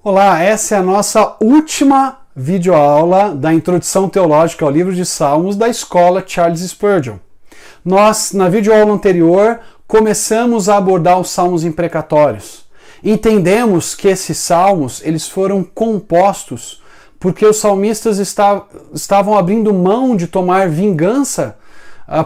Olá, essa é a nossa última videoaula da Introdução Teológica ao Livro de Salmos da Escola Charles Spurgeon. Nós, na videoaula anterior, começamos a abordar os salmos imprecatórios. Entendemos que esses salmos eles foram compostos porque os salmistas estavam abrindo mão de tomar vingança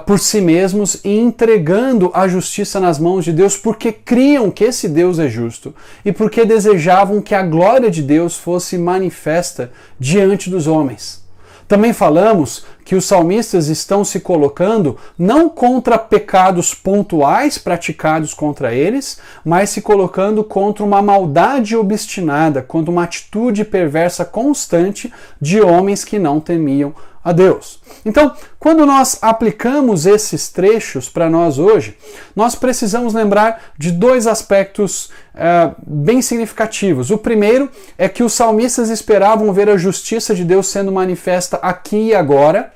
por si mesmos e entregando a justiça nas mãos de Deus porque criam que esse Deus é justo e porque desejavam que a glória de Deus fosse manifesta diante dos homens. Também falamos que os salmistas estão se colocando não contra pecados pontuais praticados contra eles, mas se colocando contra uma maldade obstinada, contra uma atitude perversa constante de homens que não temiam a Deus. Então, quando nós aplicamos esses trechos para nós hoje, nós precisamos lembrar de dois aspectos bem significativos. O primeiro é que os salmistas esperavam ver a justiça de Deus sendo manifesta aqui e agora,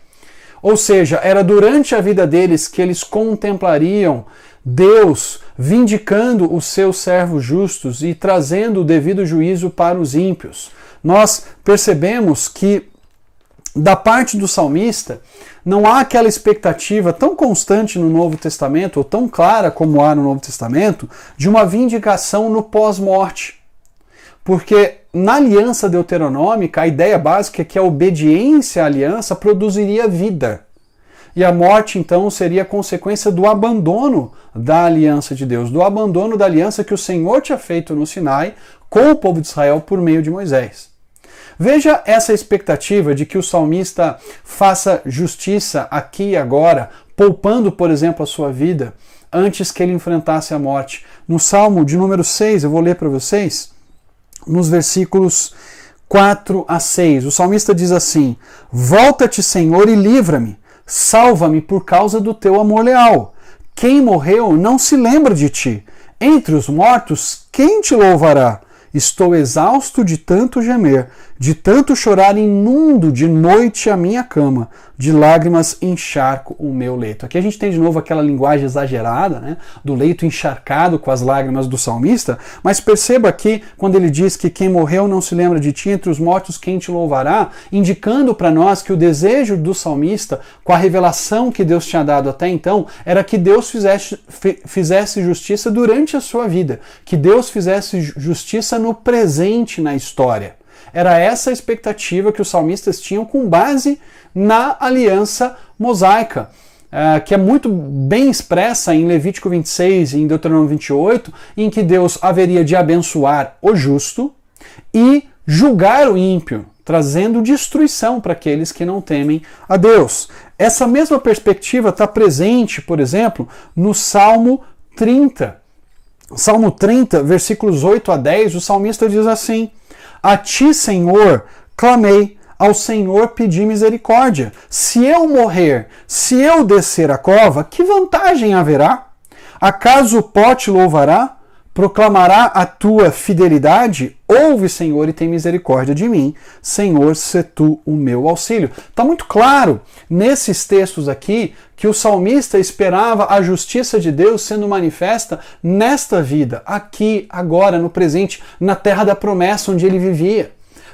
ou seja, era durante a vida deles que eles contemplariam Deus vindicando os seus servos justos e trazendo o devido juízo para os ímpios. Nós percebemos que da parte do salmista, não há aquela expectativa tão constante no Novo Testamento, ou tão clara como há no Novo Testamento, de uma vindicação no pós-morte. Porque na aliança deuteronômica, a ideia básica é que a obediência à aliança produziria vida. E a morte, então, seria consequência do abandono da aliança de Deus, do abandono da aliança que o Senhor tinha feito no Sinai com o povo de Israel por meio de Moisés. Veja essa expectativa de que o salmista faça justiça aqui e agora, poupando, por exemplo, a sua vida, antes que ele enfrentasse a morte. No Salmo de número 6, eu vou ler para vocês, nos versículos 4 a 6, o salmista diz assim: Volta-te, Senhor, e livra-me, salva-me por causa do teu amor leal. Quem morreu não se lembra de ti. Entre os mortos, quem te louvará? Estou exausto de tanto gemer, de tanto chorar inundo de noite a minha cama, de lágrimas encharco o meu leito. Aqui a gente tem de novo aquela linguagem exagerada, né, do leito encharcado com as lágrimas do salmista, mas perceba aqui quando ele diz que quem morreu não se lembra de ti, entre os mortos quem te louvará, indicando para nós que o desejo do salmista, com a revelação que Deus tinha dado até então, era que Deus fizesse justiça durante a sua vida, que Deus fizesse justiça no presente na história. Era essa a expectativa que os salmistas tinham com base na aliança mosaica, que é muito bem expressa em Levítico 26 e em Deuteronômio 28, em que Deus haveria de abençoar o justo e julgar o ímpio, trazendo destruição para aqueles que não temem a Deus. Essa mesma perspectiva está presente, por exemplo, no Salmo 30. Salmo 30, versículos 8 a 10, o salmista diz assim: A ti, Senhor, clamei, ao Senhor pedi misericórdia. Se eu morrer, se eu descer a cova, que vantagem haverá? Acaso o pó te louvará? Proclamará a tua fidelidade? Ouve, Senhor, e tem misericórdia de mim. Senhor, sê tu o meu auxílio. Está muito claro nesses textos aqui que o salmista esperava a justiça de Deus sendo manifesta nesta vida, aqui, agora, no presente, na terra da promessa onde ele vivia.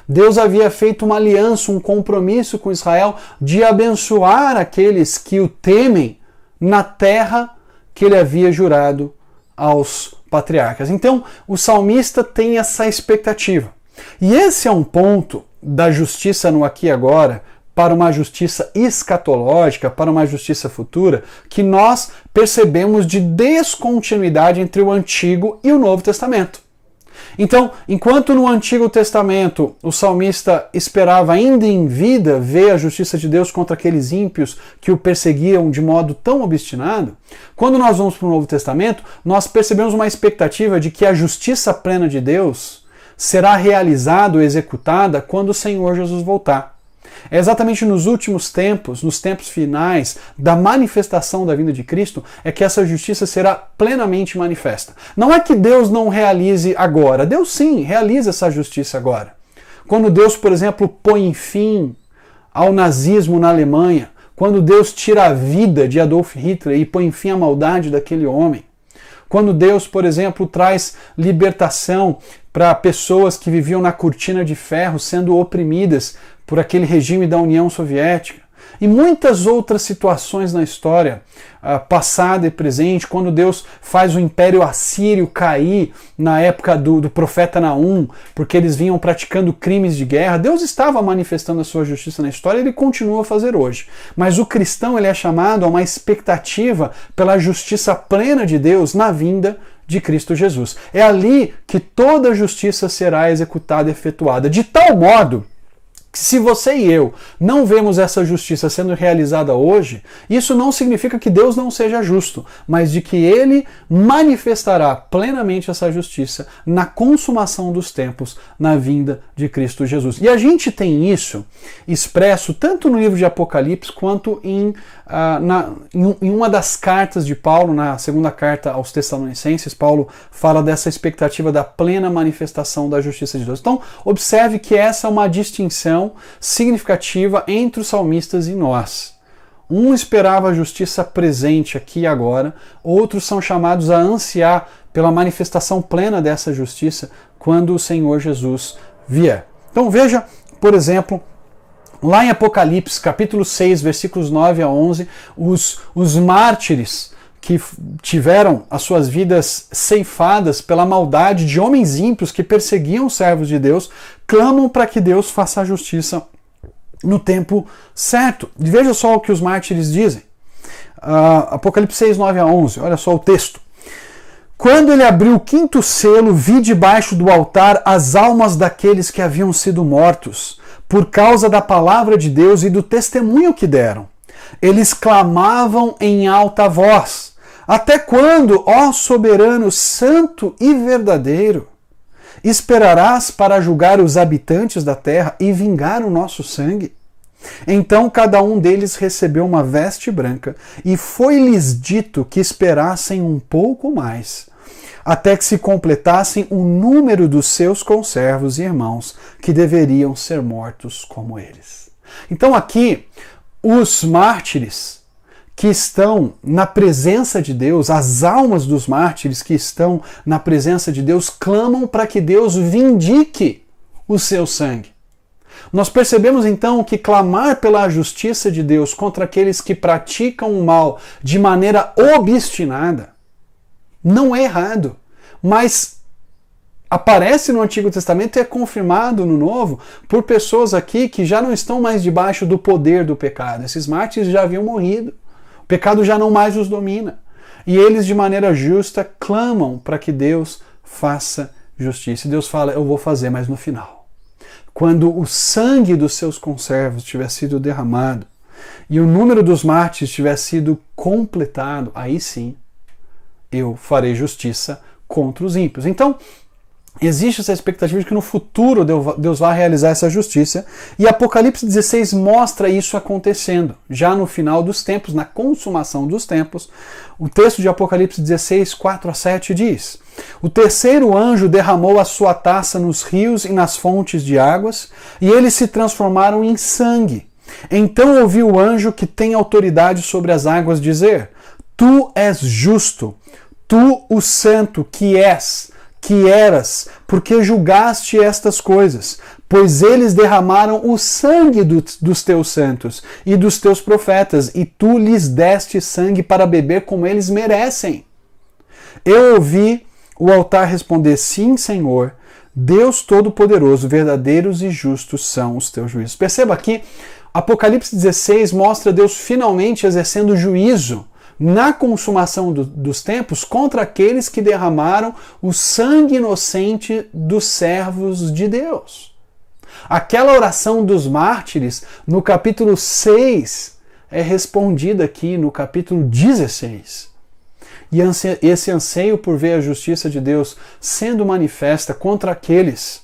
Deus havia feito uma aliança, um compromisso com Israel de abençoar aqueles que o temem na terra que ele havia jurado aos patriarcas. Então, o salmista tem essa expectativa. E esse é um ponto da justiça no aqui e agora para uma justiça escatológica, para uma justiça futura, que nós percebemos de descontinuidade entre o Antigo e o Novo Testamento. Então, enquanto no Antigo Testamento o salmista esperava ainda em vida ver a justiça de Deus contra aqueles ímpios que o perseguiam de modo tão obstinado, quando nós vamos para o Novo Testamento, nós percebemos uma expectativa de que a justiça plena de Deus será realizada ou executada quando o Senhor Jesus voltar. É exatamente nos últimos tempos, nos tempos finais da manifestação da vinda de Cristo, é que essa justiça será plenamente manifesta. Não é que Deus não realize agora. Deus sim realiza essa justiça agora. Quando Deus, por exemplo, põe fim ao nazismo na Alemanha, quando Deus tira a vida de Adolf Hitler e põe fim à maldade daquele homem, Quando Deus, por exemplo, traz libertação para pessoas que viviam na cortina de ferro, sendo oprimidas por aquele regime da União Soviética. E muitas outras situações na história, passada e presente, quando Deus faz o Império Assírio cair na época do profeta Naum, porque eles vinham praticando crimes de guerra, Deus estava manifestando a sua justiça na história e ele continua a fazer hoje. Mas o cristão ele é chamado a uma expectativa pela justiça plena de Deus na vinda de Cristo Jesus. É ali que toda a justiça será executada e efetuada, de tal modo que se você e eu não vemos essa justiça sendo realizada hoje, isso não significa que Deus não seja justo, mas de que Ele manifestará plenamente essa justiça na consumação dos tempos, na vinda de Cristo Jesus. E a gente tem isso expresso tanto no livro de Apocalipse quanto em uma das cartas de Paulo, na segunda carta aos Tessalonicenses. Paulo fala dessa expectativa da plena manifestação da justiça de Deus. Então, observe que essa é uma distinção significativa entre os salmistas e nós. Um esperava a justiça presente aqui e agora, outros são chamados a ansiar pela manifestação plena dessa justiça quando o Senhor Jesus vier. Então veja, por exemplo, lá em Apocalipse, capítulo 6, versículos 9 a 11, os mártires que tiveram as suas vidas ceifadas pela maldade de homens ímpios que perseguiam os servos de Deus, clamam para que Deus faça a justiça no tempo certo. E veja só o que os mártires dizem. Apocalipse 6, 9 a 11, olha só o texto. Quando ele abriu o quinto selo, vi debaixo do altar as almas daqueles que haviam sido mortos, por causa da palavra de Deus e do testemunho que deram. Eles clamavam em alta voz: até quando, ó soberano, santo e verdadeiro, esperarás para julgar os habitantes da terra e vingar o nosso sangue? Então cada um deles recebeu uma veste branca, e foi-lhes dito que esperassem um pouco mais, até que se completassem o número dos seus conservos e irmãos, que deveriam ser mortos como eles. Então aqui, os mártires que estão na presença de Deus, as almas dos mártires que estão na presença de Deus, clamam para que Deus vindique o seu sangue. Nós percebemos então que clamar pela justiça de Deus contra aqueles que praticam o mal de maneira obstinada não é errado, mas aparece no Antigo Testamento e é confirmado no Novo por pessoas aqui que já não estão mais debaixo do poder do pecado. Esses mártires já haviam morrido. O pecado já não mais os domina. E eles, de maneira justa, clamam para que Deus faça justiça. E Deus fala: eu vou fazer, mas no final. Quando o sangue dos seus conservos tiver sido derramado e o número dos mártires tiver sido completado, aí sim eu farei justiça contra os ímpios. Então, existe essa expectativa de que no futuro Deus vai realizar essa justiça, e Apocalipse 16 mostra isso acontecendo. Já no final dos tempos, na consumação dos tempos, o texto de Apocalipse 16, 4 a 7 diz: o terceiro anjo derramou a sua taça nos rios e nas fontes de águas, e eles se transformaram em sangue. Então ouvi o anjo que tem autoridade sobre as águas dizer: tu és justo, tu o santo que és, que eras, porque julgaste estas coisas, pois eles derramaram o sangue dos teus santos e dos teus profetas, e tu lhes deste sangue para beber como eles merecem. Eu ouvi o altar responder: sim, Senhor, Deus Todo-Poderoso, verdadeiros e justos são os teus juízos. Perceba aqui, Apocalipse 16 mostra Deus finalmente exercendo juízo na consumação dos tempos contra aqueles que derramaram o sangue inocente dos servos de Deus. Aquela oração dos mártires no capítulo 6 é respondida aqui no capítulo 16. E esse anseio por ver a justiça de Deus sendo manifesta contra aqueles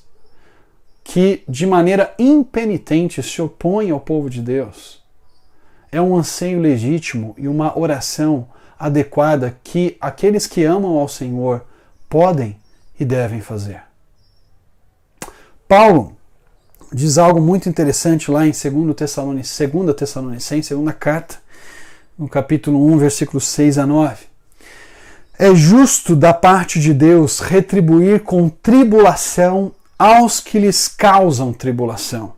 que de maneira impenitente se opõem ao povo de Deus é um anseio legítimo e uma oração adequada que aqueles que amam ao Senhor podem e devem fazer. Paulo diz algo muito interessante lá em 2 Tessalonicenses, segunda carta, no capítulo 1, versículos 6 a 9. É justo da parte de Deus retribuir com tribulação aos que lhes causam tribulação,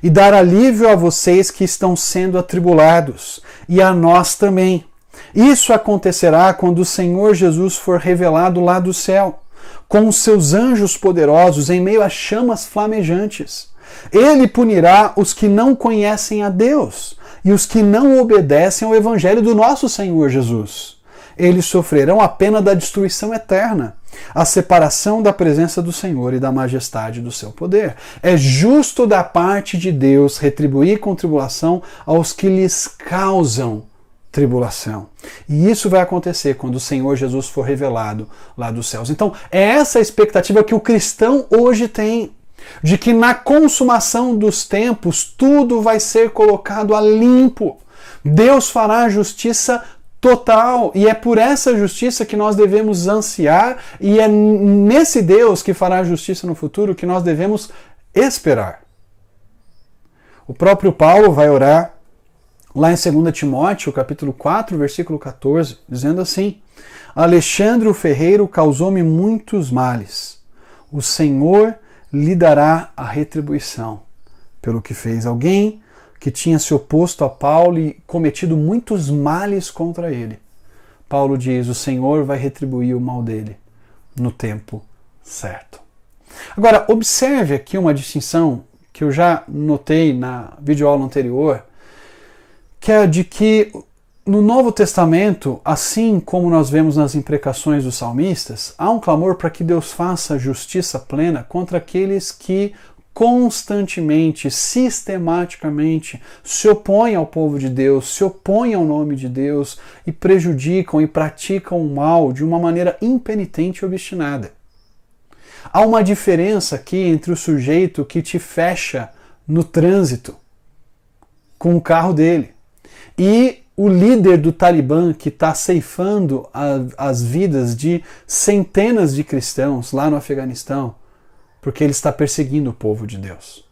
e dar alívio a vocês que estão sendo atribulados, e a nós também. Isso acontecerá quando o Senhor Jesus for revelado lá do céu, com os seus anjos poderosos em meio a chamas flamejantes. Ele punirá os que não conhecem a Deus e os que não obedecem ao Evangelho do nosso Senhor Jesus. Eles sofrerão a pena da destruição eterna, a separação da presença do Senhor e da majestade do seu poder. É justo da parte de Deus retribuir com tribulação aos que lhes causam tribulação. E isso vai acontecer quando o Senhor Jesus for revelado lá dos céus. Então, é essa a expectativa que o cristão hoje tem, de que na consumação dos tempos tudo vai ser colocado a limpo. Deus fará justiça total, e é por essa justiça que nós devemos ansiar, e é nesse Deus que fará justiça no futuro que nós devemos esperar. O próprio Paulo vai orar lá em 2 Timóteo, capítulo 4, versículo 14, dizendo assim: Alexandre o ferreiro causou-me muitos males. O Senhor lhe dará a retribuição pelo que fez. Alguém que tinha se oposto a Paulo e cometido muitos males contra ele. Paulo diz: o Senhor vai retribuir o mal dele no tempo certo. Agora, observe aqui uma distinção que eu já notei na videoaula anterior, que é de que no Novo Testamento, assim como nós vemos nas imprecações dos salmistas, há um clamor para que Deus faça justiça plena contra aqueles que constantemente, sistematicamente se opõem ao povo de Deus, se opõem ao nome de Deus e prejudicam e praticam o mal de uma maneira impenitente e obstinada. Há uma diferença aqui entre o sujeito que te fecha no trânsito com o carro dele e o líder do Talibã que está ceifando as vidas de centenas de cristãos lá no Afeganistão, porque ele está perseguindo o povo de Deus.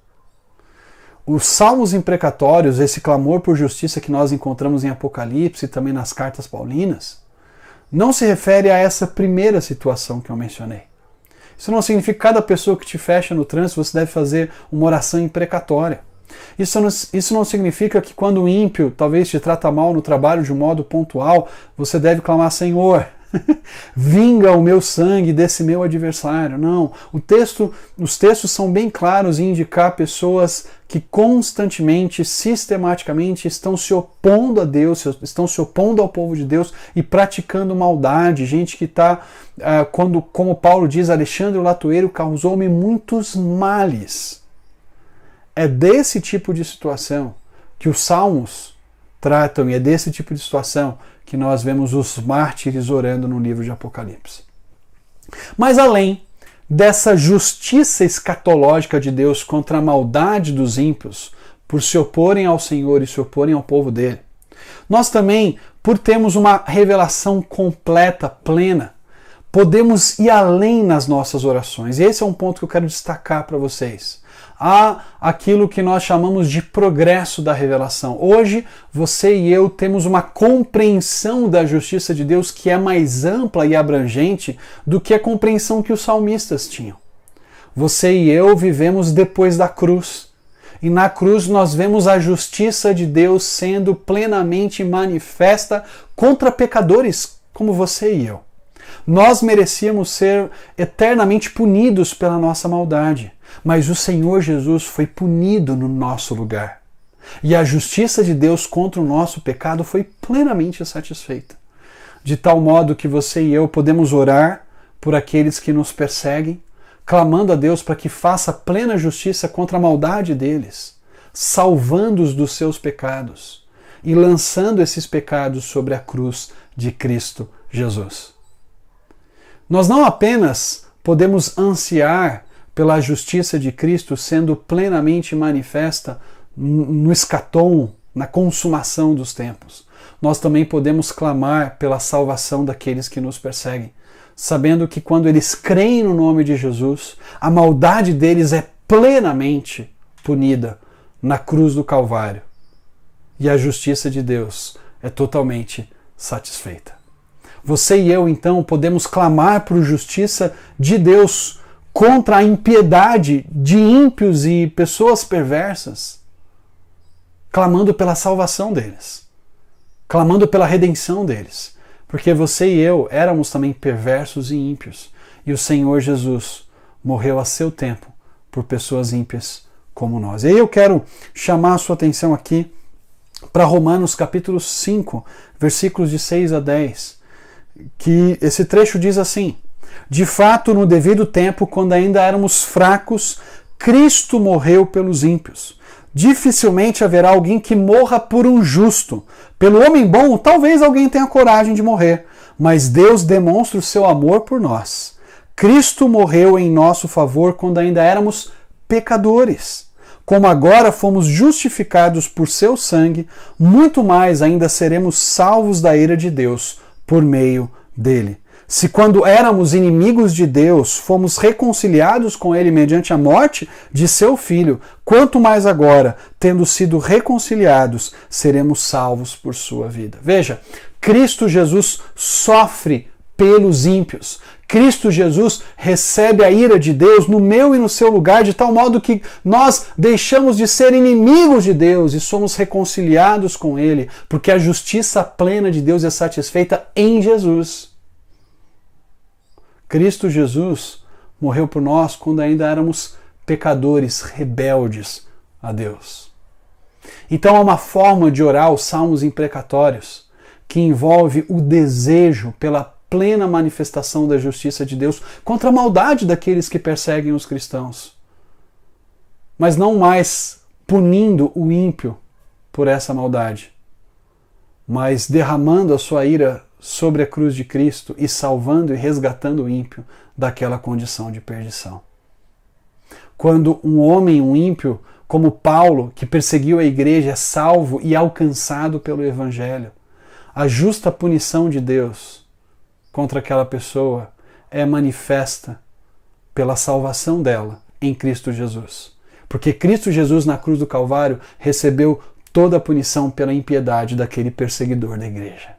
Os salmos imprecatórios, esse clamor por justiça que nós encontramos em Apocalipse e também nas cartas paulinas, não se refere a essa primeira situação que eu mencionei. Isso não significa que cada pessoa que te fecha no trânsito você deve fazer uma oração imprecatória. Isso não significa que quando o ímpio talvez te trata mal no trabalho de um modo pontual, você deve clamar: Senhor, vinga o meu sangue desse meu adversário. Não. Os textos são bem claros em indicar pessoas que constantemente, sistematicamente estão se opondo a Deus, estão se opondo ao povo de Deus e praticando maldade. Gente que está, como Paulo diz, Alexandre o latoeiro causou-me muitos males. É desse tipo de situação que os salmos tratam, e é desse tipo de situação que nós vemos os mártires orando no livro de Apocalipse. Mas além dessa justiça escatológica de Deus contra a maldade dos ímpios, por se oporem ao Senhor e se oporem ao povo dele, nós também, por termos uma revelação completa, plena, podemos ir além nas nossas orações. E esse é um ponto que eu quero destacar para vocês. Há aquilo que nós chamamos de progresso da revelação. Hoje, você e eu temos uma compreensão da justiça de Deus que é mais ampla e abrangente do que a compreensão que os salmistas tinham. Você e eu vivemos depois da cruz. E na cruz nós vemos a justiça de Deus sendo plenamente manifesta contra pecadores como você e eu. Nós merecíamos ser eternamente punidos pela nossa maldade, mas o Senhor Jesus foi punido no nosso lugar. E a justiça de Deus contra o nosso pecado foi plenamente satisfeita. De tal modo que você e eu podemos orar por aqueles que nos perseguem, clamando a Deus para que faça plena justiça contra a maldade deles, salvando-os dos seus pecados e lançando esses pecados sobre a cruz de Cristo Jesus. Nós não apenas podemos ansiar pela justiça de Cristo sendo plenamente manifesta no escatom, na consumação dos tempos. Nós também podemos clamar pela salvação daqueles que nos perseguem, sabendo que quando eles creem no nome de Jesus, a maldade deles é plenamente punida na cruz do Calvário. E a justiça de Deus é totalmente satisfeita. Você e eu, então, podemos clamar por justiça de Deus contra a impiedade de ímpios e pessoas perversas, clamando pela salvação deles, clamando pela redenção deles, porque você e eu éramos também perversos e ímpios, e o Senhor Jesus morreu a seu tempo por pessoas ímpias como nós. E aí eu quero chamar a sua atenção aqui para Romanos capítulo 5, versículos de 6 a 10, que esse trecho diz assim: de fato, no devido tempo, quando ainda éramos fracos, Cristo morreu pelos ímpios. Dificilmente haverá alguém que morra por um justo. Pelo homem bom, talvez alguém tenha coragem de morrer, mas Deus demonstra o seu amor por nós. Cristo morreu em nosso favor quando ainda éramos pecadores. Como agora fomos justificados por seu sangue, muito mais ainda seremos salvos da ira de Deus por meio dele. Se quando éramos inimigos de Deus, fomos reconciliados com ele mediante a morte de seu Filho, quanto mais agora, tendo sido reconciliados, seremos salvos por sua vida. Veja, Cristo Jesus sofre pelos ímpios. Cristo Jesus recebe a ira de Deus no meu e no seu lugar, de tal modo que nós deixamos de ser inimigos de Deus e somos reconciliados com ele, porque a justiça plena de Deus é satisfeita em Jesus. Cristo Jesus morreu por nós quando ainda éramos pecadores, rebeldes a Deus. Então há uma forma de orar os salmos imprecatórios que envolve o desejo pela plena manifestação da justiça de Deus contra a maldade daqueles que perseguem os cristãos. Mas não mais punindo o ímpio por essa maldade, mas derramando a sua ira sobre a cruz de Cristo e salvando e resgatando o ímpio daquela condição de perdição. Quando um homem, um ímpio, como Paulo, que perseguiu a igreja, é salvo e alcançado pelo Evangelho, a justa punição de Deus contra aquela pessoa é manifesta pela salvação dela em Cristo Jesus. Porque Cristo Jesus na cruz do Calvário recebeu toda a punição pela impiedade daquele perseguidor da igreja.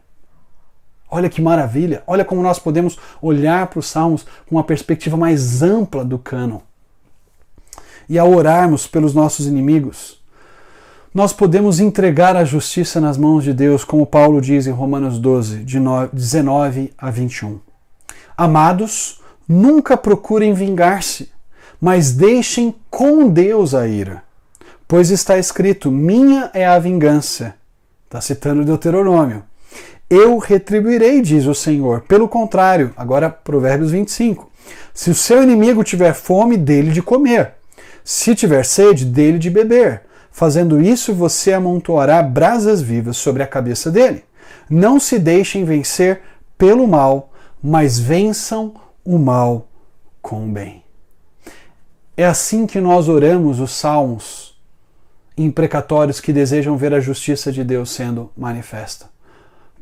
Olha que maravilha! Olha como nós podemos olhar para os Salmos com uma perspectiva mais ampla do cânon. E ao orarmos pelos nossos inimigos, nós podemos entregar a justiça nas mãos de Deus, como Paulo diz em Romanos 12, de 19 a 21. Amados, nunca procurem vingar-se, mas deixem com Deus a ira. Pois está escrito, minha é a vingança. Está citando Deuteronômio. Eu retribuirei, diz o Senhor. Pelo contrário, agora Provérbios 25. Se o seu inimigo tiver fome, dê-lhe de comer. Se tiver sede, dê-lhe de beber. Fazendo isso, você amontoará brasas vivas sobre a cabeça dele. Não se deixem vencer pelo mal, mas vençam o mal com o bem. É assim que nós oramos os salmos imprecatórios que desejam ver a justiça de Deus sendo manifesta.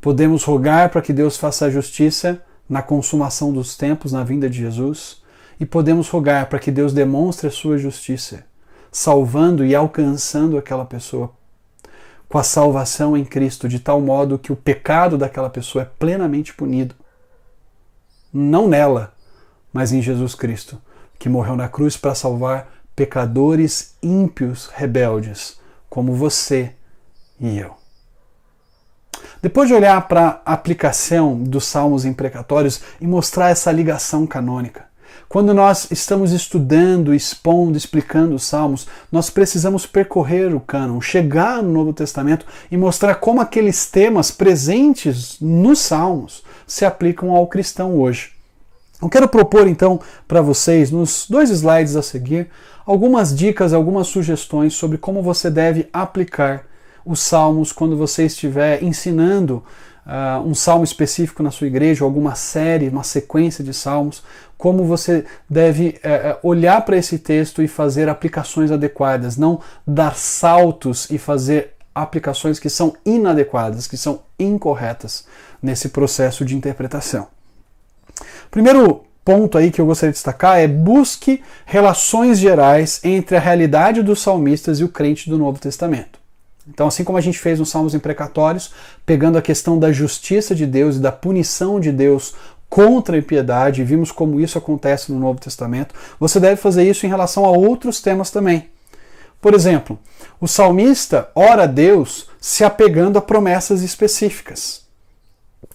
Podemos rogar para que Deus faça a justiça na consumação dos tempos, na vinda de Jesus, e podemos rogar para que Deus demonstre a sua justiça, salvando e alcançando aquela pessoa com a salvação em Cristo, de tal modo que o pecado daquela pessoa é plenamente punido. Não nela, mas em Jesus Cristo, que morreu na cruz para salvar pecadores ímpios, rebeldes, como você e eu. Depois de olhar para a aplicação dos salmos imprecatórios e mostrar essa ligação canônica, quando nós estamos estudando, expondo, explicando os salmos, nós precisamos percorrer o cânon, chegar no Novo Testamento e mostrar como aqueles temas presentes nos salmos se aplicam ao cristão hoje. Eu quero propor então para vocês, nos 2 slides a seguir, algumas dicas, algumas sugestões sobre como você deve aplicar os salmos quando você estiver ensinando um salmo específico na sua igreja, ou alguma série, uma sequência de salmos, como você deve olhar para esse texto e fazer aplicações adequadas, não dar saltos e fazer aplicações que são inadequadas, que são incorretas nesse processo de interpretação. Primeiro ponto aí que eu gostaria de destacar é: busque relações gerais entre a realidade dos salmistas e o crente do Novo Testamento. Então, assim como a gente fez nos Salmos imprecatórios, pegando a questão da justiça de Deus e da punição de Deus contra a impiedade, vimos como isso acontece no Novo Testamento, você deve fazer isso em relação a outros temas também. Por exemplo, o salmista ora a Deus se apegando a promessas específicas.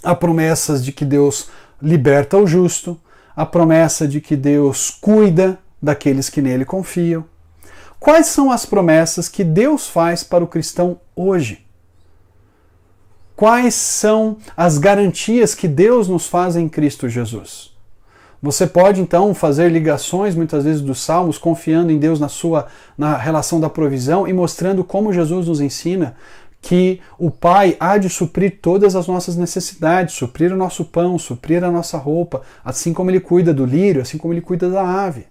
Há promessas de que Deus liberta o justo, a promessa de que Deus cuida daqueles que nele confiam. Quais são as promessas que Deus faz para o cristão hoje? Quais são as garantias que Deus nos faz em Cristo Jesus? Você pode então fazer ligações muitas vezes dos Salmos, confiando em Deus na relação da provisão e mostrando como Jesus nos ensina que o Pai há de suprir todas as nossas necessidades, suprir o nosso pão, suprir a nossa roupa, assim como Ele cuida do lírio, assim como Ele cuida da ave.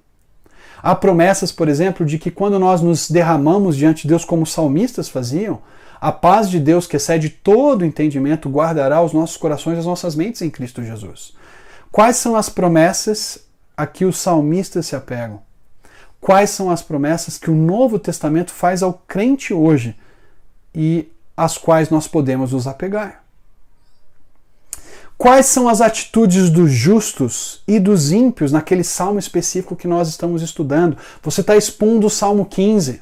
Há promessas, por exemplo, de que quando nós nos derramamos diante de Deus como os salmistas faziam, a paz de Deus, que excede todo entendimento, guardará os nossos corações e as nossas mentes em Cristo Jesus. Quais são as promessas a que os salmistas se apegam? Quais são as promessas que o Novo Testamento faz ao crente hoje e às quais nós podemos nos apegar? Quais são as atitudes dos justos e dos ímpios naquele salmo específico que nós estamos estudando? Você está expondo o Salmo 15,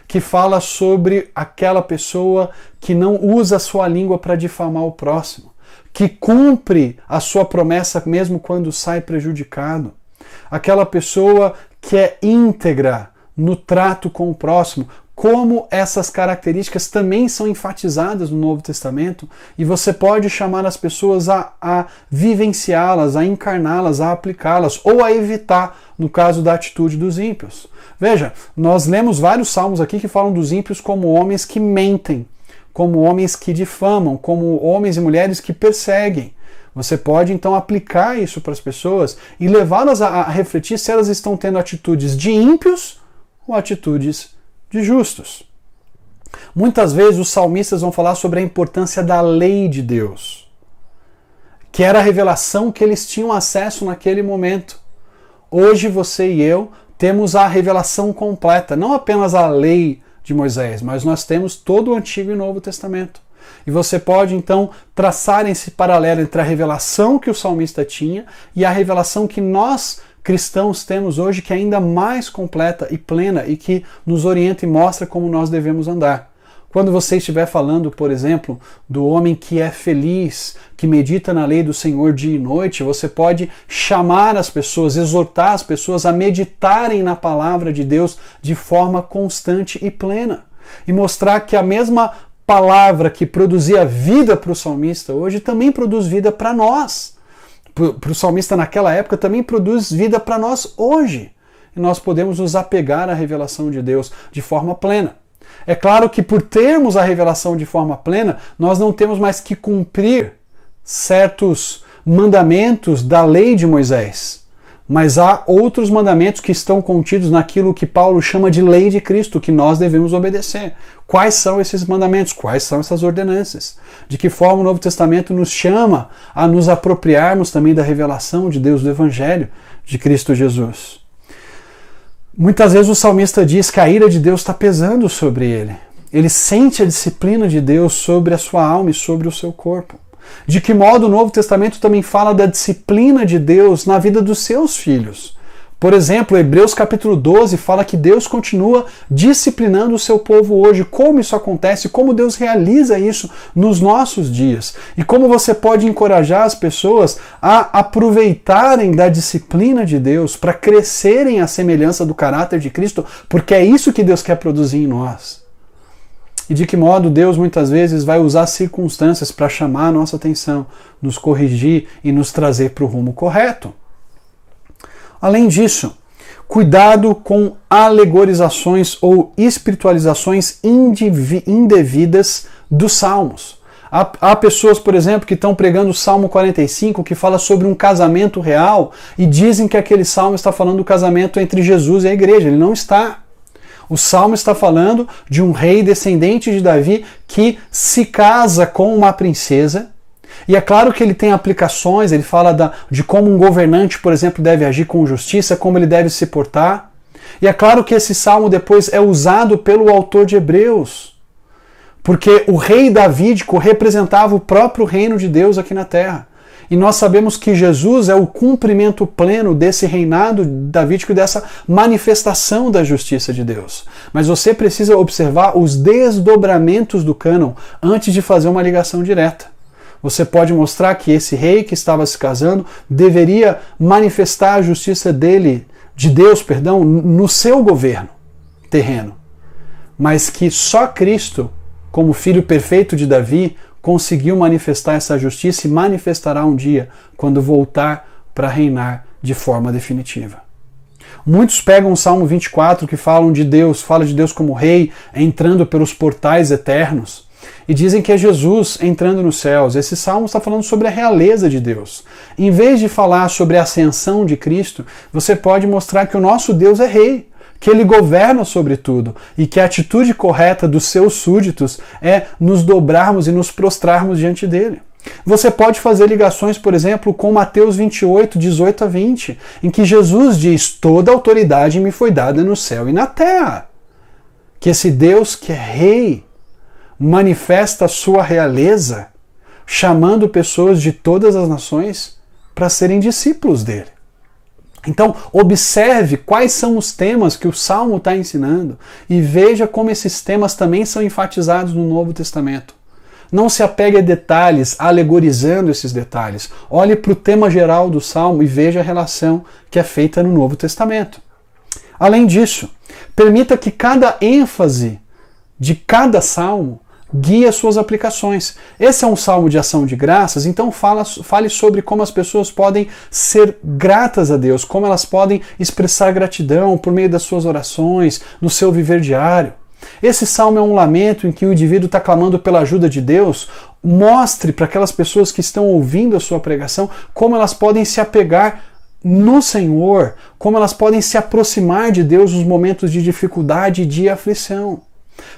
que fala sobre aquela pessoa que não usa a sua língua para difamar o próximo, que cumpre a sua promessa mesmo quando sai prejudicado, aquela pessoa que é íntegra no trato com o próximo. Como essas características também são enfatizadas no Novo Testamento, e você pode chamar as pessoas a vivenciá-las, a encarná-las, a aplicá-las, ou a evitar, no caso da atitude dos ímpios. Veja, nós lemos vários salmos aqui que falam dos ímpios como homens que mentem, como homens que difamam, como homens e mulheres que perseguem. Você pode então aplicar isso para as pessoas e levá-las a refletir se elas estão tendo atitudes de ímpios ou atitudes de justos. Muitas vezes os salmistas vão falar sobre a importância da lei de Deus, que era a revelação que eles tinham acesso naquele momento. Hoje você e eu temos a revelação completa, não apenas a lei de Moisés, mas nós temos todo o Antigo e Novo Testamento. E você pode então traçar esse paralelo entre a revelação que o salmista tinha e a revelação que nós cristãos temos hoje, que é ainda mais completa e plena e que nos orienta e mostra como nós devemos andar. Quando você estiver falando, por exemplo, do homem que é feliz, que medita na lei do Senhor dia e noite, você pode chamar as pessoas, exortar as pessoas a meditarem na palavra de Deus de forma constante e plena. E mostrar que a mesma palavra que produzia vida para o salmista hoje também produz vida para nós. Para o salmista naquela época também produz vida para nós hoje. E nós podemos nos apegar à revelação de Deus de forma plena. É claro que por termos a revelação de forma plena, nós não temos mais que cumprir certos mandamentos da lei de Moisés. Mas há outros mandamentos que estão contidos naquilo que Paulo chama de lei de Cristo, que nós devemos obedecer. Quais são esses mandamentos? Quais são essas ordenanças? De que forma o Novo Testamento nos chama a nos apropriarmos também da revelação de Deus, do Evangelho de Cristo Jesus? Muitas vezes o salmista diz que a ira de Deus está pesando sobre ele. Ele sente a disciplina de Deus sobre a sua alma e sobre o seu corpo. De que modo o Novo Testamento também fala da disciplina de Deus na vida dos seus filhos. Por exemplo, Hebreus capítulo 12 fala que Deus continua disciplinando o seu povo hoje. Como isso acontece, como Deus realiza isso nos nossos dias. E como você pode encorajar as pessoas a aproveitarem da disciplina de Deus para crescerem à semelhança do caráter de Cristo, porque é isso que Deus quer produzir em nós. E de que modo Deus muitas vezes vai usar circunstâncias para chamar a nossa atenção, nos corrigir e nos trazer para o rumo correto. Além disso, cuidado com alegorizações ou espiritualizações indevidas dos salmos. Há pessoas, por exemplo, que estão pregando o Salmo 45, que fala sobre um casamento real, e dizem que aquele salmo está falando do casamento entre Jesus e a igreja. Ele não está. O Salmo está falando de um rei descendente de Davi que se casa com uma princesa. E é claro que ele tem aplicações, ele fala de como um governante, por exemplo, deve agir com justiça, como ele deve se portar. E é claro que esse salmo depois é usado pelo autor de Hebreus porque o rei davídico representava o próprio reino de Deus aqui na terra. E nós sabemos que Jesus é o cumprimento pleno desse reinado davídico e dessa manifestação da justiça de Deus. Mas você precisa observar os desdobramentos do cânon antes de fazer uma ligação direta. Você pode mostrar que esse rei que estava se casando deveria manifestar a justiça de Deus, no seu governo terreno. Mas que só Cristo, como filho perfeito de Davi, conseguiu manifestar essa justiça e manifestará um dia quando voltar para reinar de forma definitiva. Muitos pegam o Salmo 24 que fala de Deus como rei entrando pelos portais eternos e dizem que é Jesus entrando nos céus. Esse salmo está falando sobre a realeza de Deus. Em vez de falar sobre a ascensão de Cristo, você pode mostrar que o nosso Deus é rei, que ele governa sobre tudo e que a atitude correta dos seus súditos é nos dobrarmos e nos prostrarmos diante dele. Você pode fazer ligações, por exemplo, com Mateus 28, 18 a 20, em que Jesus diz: toda autoridade me foi dada no céu e na terra. Que esse Deus que é rei manifesta a sua realeza, chamando pessoas de todas as nações para serem discípulos dele. Então, observe quais são os temas que o Salmo está ensinando e veja como esses temas também são enfatizados no Novo Testamento. Não se apegue a detalhes, alegorizando esses detalhes. Olhe para o tema geral do Salmo e veja a relação que é feita no Novo Testamento. Além disso, permita que cada ênfase de cada Salmo guie as suas aplicações. Esse é um salmo de ação de graças, então fale sobre como as pessoas podem ser gratas a Deus, como elas podem expressar gratidão por meio das suas orações, no seu viver diário. Esse salmo é um lamento em que o indivíduo está clamando pela ajuda de Deus. Mostre para aquelas pessoas que estão ouvindo a sua pregação como elas podem se apegar no Senhor, como elas podem se aproximar de Deus nos momentos de dificuldade e de aflição.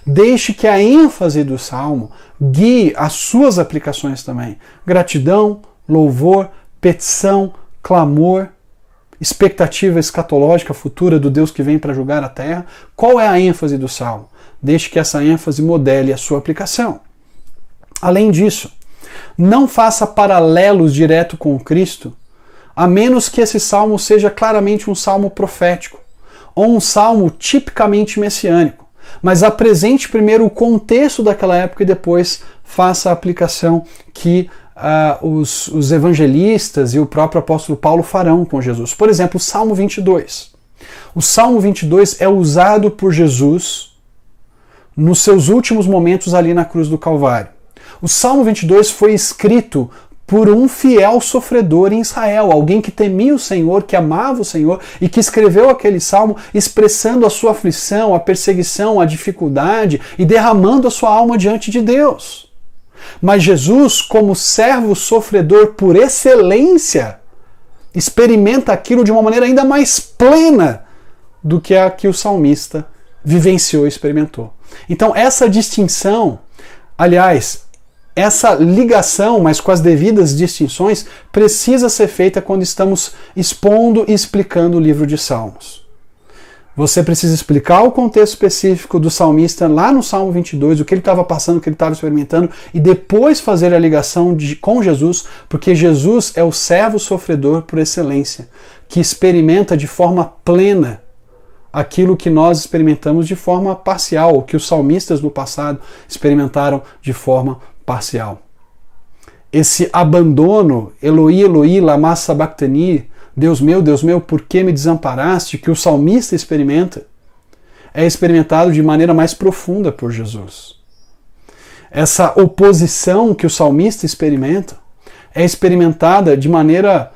Deixe que a ênfase do Salmo guie as suas aplicações também. Gratidão, louvor, petição, clamor, expectativa escatológica futura do Deus que vem para julgar a terra. Qual é a ênfase do Salmo? Deixe que essa ênfase modele a sua aplicação. Além disso, não faça paralelos direto com Cristo, a menos que esse salmo seja claramente um salmo profético ou um salmo tipicamente messiânico. Mas apresente primeiro o contexto daquela época e depois faça a aplicação que os evangelistas e o próprio apóstolo Paulo farão com Jesus. Por exemplo, o Salmo 22. O Salmo 22 é usado por Jesus nos seus últimos momentos ali na cruz do Calvário. O Salmo 22 foi escrito por um fiel sofredor em Israel, alguém que temia o Senhor, que amava o Senhor e que escreveu aquele salmo expressando a sua aflição, a perseguição, a dificuldade e derramando a sua alma diante de Deus. Mas Jesus, como servo sofredor por excelência, experimenta aquilo de uma maneira ainda mais plena do que a que o salmista vivenciou e experimentou. Então essa distinção, aliás, essa ligação, mas com as devidas distinções, precisa ser feita quando estamos expondo e explicando o livro de Salmos. Você precisa explicar o contexto específico do salmista lá no Salmo 22, o que ele estava passando, o que ele estava experimentando, e depois fazer a ligação com Jesus, porque Jesus é o servo sofredor por excelência, que experimenta de forma plena aquilo que nós experimentamos de forma parcial, o que os salmistas no passado experimentaram de forma parcial. Esse abandono, Eloi, Eloi, lama sabachthani, Deus meu, por que me desamparaste, que o salmista experimenta, é experimentado de maneira mais profunda por Jesus. Essa oposição que o salmista experimenta é experimentada de maneira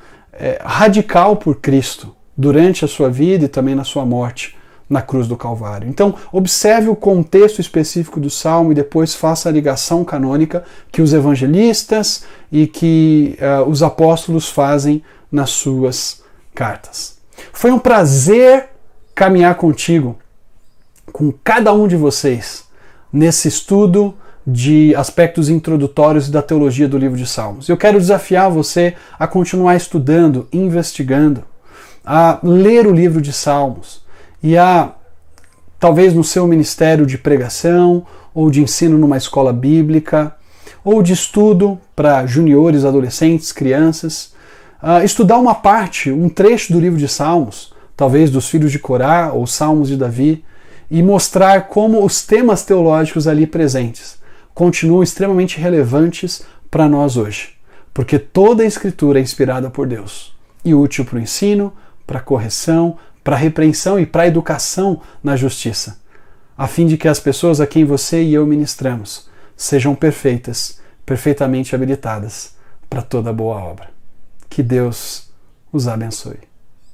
radical por Cristo, durante a sua vida e também na sua morte na cruz do Calvário. Então, observe o contexto específico do Salmo e depois faça a ligação canônica que os evangelistas e que os apóstolos fazem nas suas cartas. Foi um prazer caminhar contigo, com cada um de vocês, nesse estudo de aspectos introdutórios da teologia do livro de Salmos. Eu quero desafiar você a continuar estudando, investigando, a ler o livro de Salmos e a, talvez no seu ministério de pregação ou de ensino numa escola bíblica, ou de estudo para juniores, adolescentes, crianças. Estudar uma parte, um trecho do livro de Salmos, talvez dos filhos de Corá ou Salmos de Davi, e mostrar como os temas teológicos ali presentes continuam extremamente relevantes para nós hoje. Porque toda a Escritura é inspirada por Deus e útil para o ensino, para a correção, para a repreensão e para a educação na justiça, a fim de que as pessoas a quem você e eu ministramos sejam perfeitas, perfeitamente habilitadas para toda boa obra. Que Deus os abençoe.